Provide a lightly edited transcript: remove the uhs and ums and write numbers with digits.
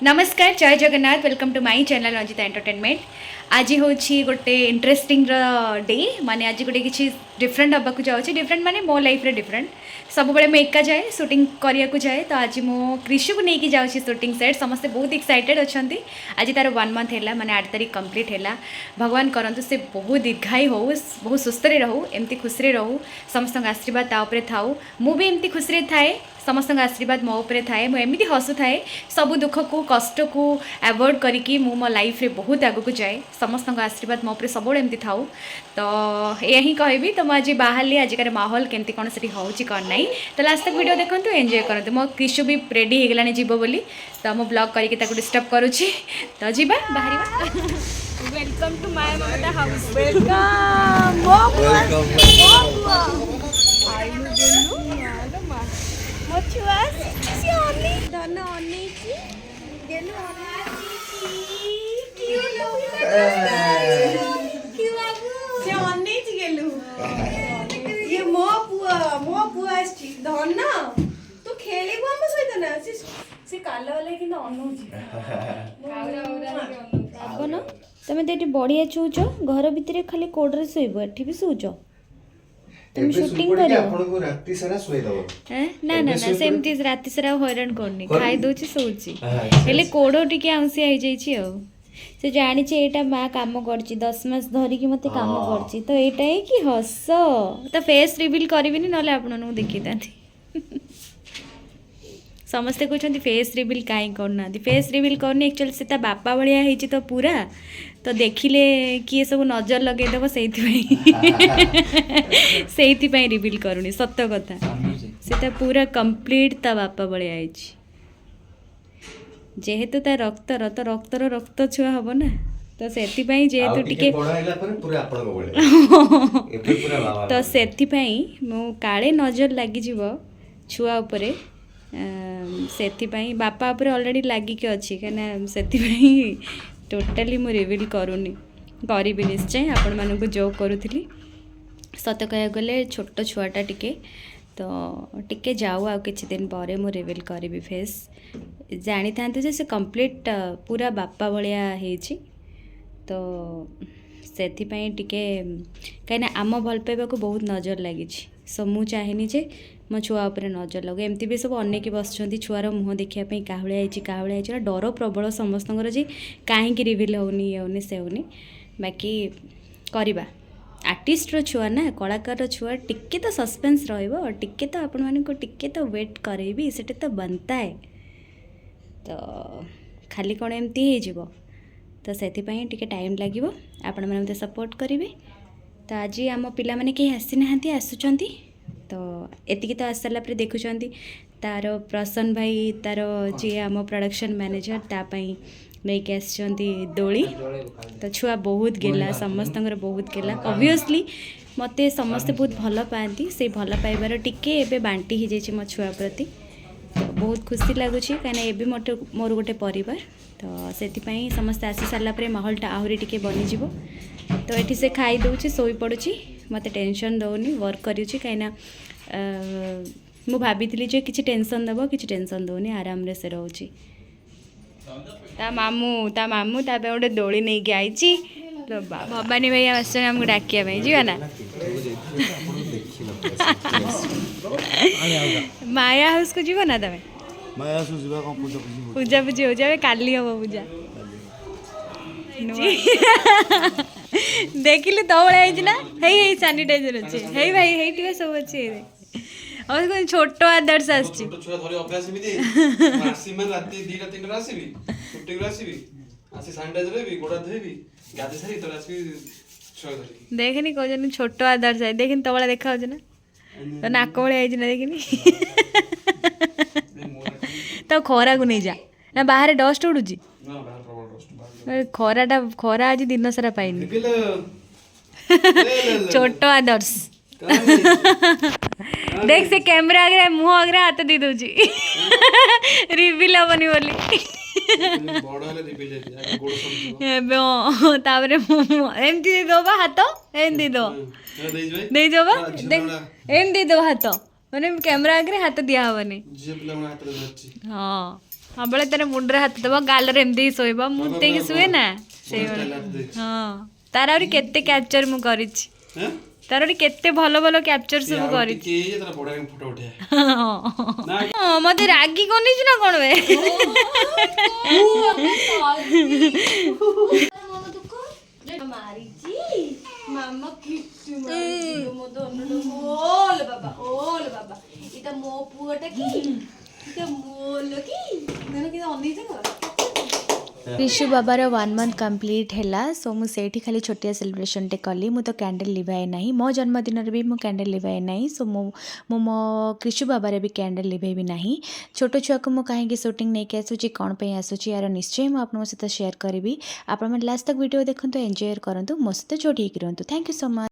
नमस्कार जय Jagannath welcome to my channel Ranjita entertainment. आज हूँ गोटे इंटरेस्टिंग डे माने आज गोटे किसी डिफरेंट हाँ जाऊँगी डिफरेंट माने मो लाइफ रे डिफरेंट सब बड़े मुझे एका जाए शूटिंग करने को जाए तो आज मो क्रिशु को लेकिन जाऊँगी शूटिंग सेट समस्ते बहुत एक्साइटेड अच्छा आज तार 1 मंथ है माने 8 तारीख कंप्लीट है भगवान करंतु से बहुत दीर्घायु हो बहुत सुस्थ रहू एमती खुशी रहू समस्त आशीर्वाद ताऊपर थाऊ मु भी एमती खुशी थाए समस्त आशीर्वाद मो उपरे थाए मुझे हसु थाए सब दुख को कष्ट को अवॉइड करिकी मो मो लाइफ रे बहुत आगु को जाए समस्त आशीर्वाद मो उपरे सब एमती थाऊ तो यही कहबी तो मुझे बाहर आजिकार माहौल केमती कौन से होची कौन नहीं तो लास्ट तक वीडियो देखो एंजॉय करते मो क्रिशु भी रेडी हो गलानी जीव बोली तो मो ब्लॉग करके डिस्टर्ब करुच्ची तो जीवा बाहर welcome to my Mamata house welcome तमें तो बढ़िया चूच घर भितर खाली कोड्रे शोब एठी भी शोच तुम शूटिंग करो राति सारा सोई दबो ना ना ना सेमती राति सारा हैरान करनी खाई दोची सोची हेले कोडो टिके आउसी आई जाईची आ से जानी छे एटा मां काम करची 10 मास धरी कि मते काम करची तो एटा है कि हस तो फेस रिवील करबिनी नले आपन देखि तांती समस्ते कहते फेस रिवील कहीं करना फेस रिवील करनी एक्चुअली से बापा भाया होती तो पूरा तो देखिले किए सब नजर लगेदेव से रिवील करूनी सत कथा से पूरा कंप्लीट ता बापा भाया जेहेतु ता रक्तर तो रक्तर रक्त छुआ हम ना तो से जेहेतु टिके तो से काले नजर लगी छुआ उपरे से बापा उपर ऑलरेडी लागिक अच्छी कहीं से टोटाली मु रिवील करूनी करी निश्चय आपण मानक जो करूली सत कह गले छोट छुआटा टिके तो टिके जाऊ आ किछि दिन पर मु रिवील करी फेस जानी था से कंप्लीट पूरा बापा भाया होती तो से कहीं आम भल पाइबा को बहुत नजर लगी सो मु चाहेनी जे मो छुआ उपर नजर लगे एमती भी सब अनेक बस छुआर मुँह देखापी काहुलिया डर प्रबल समस्त जे कहीं रिवील होनी ये होनी से होनी बाकी करवा आर्टिस्ट छुआ ना कलाकार छुआ टिके तो सस्पेंस टिके तो आपण मानक टिके तो वेट करेबी से तो बनता है तो खाली कौन एमती हो तो से टाइम लगे आपण मैंने मत सपोर्ट करेंगे तो आज आम पिला माने कहीं आसी ना आसुँच तो एतिकी तो आस सारा देखुं तार प्रसन्न भाई तार जी आम प्रोडक्शन मैनेजर तापाई लेके दोली तो छुआ बहुत गेला समस्त बहुत गेला ऑब्वियसली मते समस्ते बहुत भल पाती से भल पाइबार टिके एबे बांटी हो जाए मो छुआ प्रति तो बहुत खुशी लगुच कहीं मोर गोटे परिवार तो से समस्ते आसी सारापर माहौलटा आहरी टिके बनीज तो ये से खाई दूची शोई पड़ुची मत टेंशन दौनी वर्क करुँची कहीं मु भाभी जे किसी टेंशन दब किसी टेंशन दौनी आराम से रोची ता मामू ता गोटे दोली नहीं कि आई भवानी भाई आमको डाकिया जीवा ना माया हाउस को जीव ना तमें पूजा पूजी हो जाए काली हम पूजा देखिले तो भाई ना हे सानिटाइजर अच्छे हे भाई हे टिके सब अच्छे और कोई छोटो आदर्श आसी छोटो छुआ धरी अभ्यास भी आसी मन राती 2 3 रा आसीबी छुट्टी रा आसीबी आसी सैनिटाइजर लेबी गोड़ा धोइबी गाधे सारी तो आसीबी छुआ धरी देखनी कहजन छोटो आदर्श है देखनी तबला देखा हो ना तो नाक बळे आइ ना देखनी तो खरा को नहीं जा ना बाहर डस्ट उडुची ना बाहर प्रबल डस्ट खरा आज दिन सारा पाइनी छोटो आदर्श देख से कैमरा आगे मुँह आगे हाथ दे दूची रिवील हेनी बोली तापर एमती दबा हाथ एमती दो दे दबा एमती दो हाथ मैंने कैमरा आगे हाथ दिया हेनी हाँ ସବୁବେଳେ ତାର ମୁଣ୍ଡରେ ହାତ ଦେବ ଗାଲରେ ଏମିତି ଶୋଇବ ମୁଁ ଦେଇକି ଶୁଏ ନା ସେଇଭଳି ହଁ ତାର ଆହୁରି କେତେ କ୍ୟାପଚର ମୁଁ କରିଛି ତାର ଆହୁରି କେତେ ଭଲ ଭଲ କ୍ୟାପଚର ସବୁ କରିଛି ହଁ ମତେ ରାଗି କରିଦେଇଛୁ ନା କଣ ବେ ମାମା କିଛୁ ମାରିଛି ମୋ ଧନୁ ଓଲ ବାବା ଏଟା ମୋ ପୁଅଟା କି ଏଟା ମୋଲ କି ମାନେ କି ଅନେଇଛ କର ରିଶୁ ବାବାର 1 month କମ୍ପ୍ଲିଟ୍ ହେଲା ସୋ ମୁଁ ସେଇଠି ଖାଲି ଛୋଟିଆ ସେଲିବ୍ରେସନ୍ଟେ କଲି ମୁଁ ତ କ୍ୟାଣ୍ଡେଲ୍ ଲିଭାଏ ନାହିଁ ମୋ ଜନ୍ମଦିନରେ ବି ମୁଁ କ୍ୟାଣ୍ଡେଲ୍ ଲିଭାଏ ନାହିଁ ସୋ ମୁଁ ମୋ କ୍ରିଶୁ ବାବାରେ ବି କ୍ୟାଣ୍ଡେଲ୍ ଲିଭାଇବି ନାହିଁ ଛୋଟ ଛୁଆକୁ ମୁଁ କାହିଁକି ସୁଟିଂ ନେଇକି ଆସୁଛି କ'ଣ ପାଇଁ ଆସୁଛି ଏହାର ନିଶ୍ଚୟ ମୁଁ ଆପଣଙ୍କ ସହିତ ସେୟାର କରିବି ଆପଣମାନେ ଲାଷ୍ଟ ତକ ଭିଡ଼ିଓ ଦେଖନ୍ତୁ ଏନ୍ଜୟ କରନ୍ତୁ ମୋ ସହିତ ଯୋଡ଼ି ହେଇକି ରୁହନ୍ତୁ ଥ୍ୟାଙ୍କ ୟୁ ସୋ ମଚ୍।